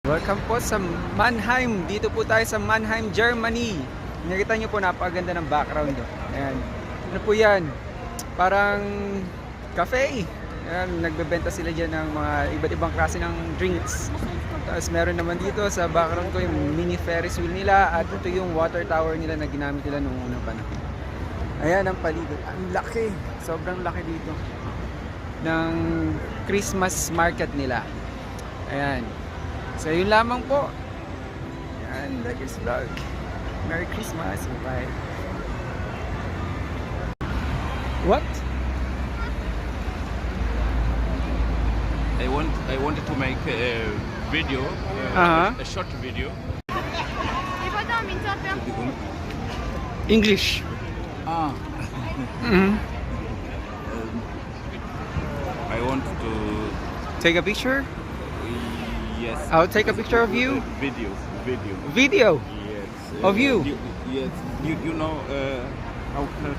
Welcome po sa Mannheim. Dito po tayo sa Mannheim, Germany. Nakita niyo po, napakaganda ng background. Ayan. Ano po yan? Parang cafe. Ayan, nagbebenta sila dyan ng mga iba't ibang klase ng drinks. Tapos meron naman dito sa background ko yung mini Ferris wheel nila. At ito yung water tower nila na ginamit nila noong unang panahon. Ayan ang paligid. Ang laki. Sobrang laki dito. Ng Christmas market nila. Ayan. So yun lamang po. Ayan, Luggers Vlog. Merry Christmas. Bye. What? I wanted to make a video, a short video. English. Ah. I want to. Take a picture? Yes. I'll take a picture of you. Video. Video Yes. of you. Yes. You know how can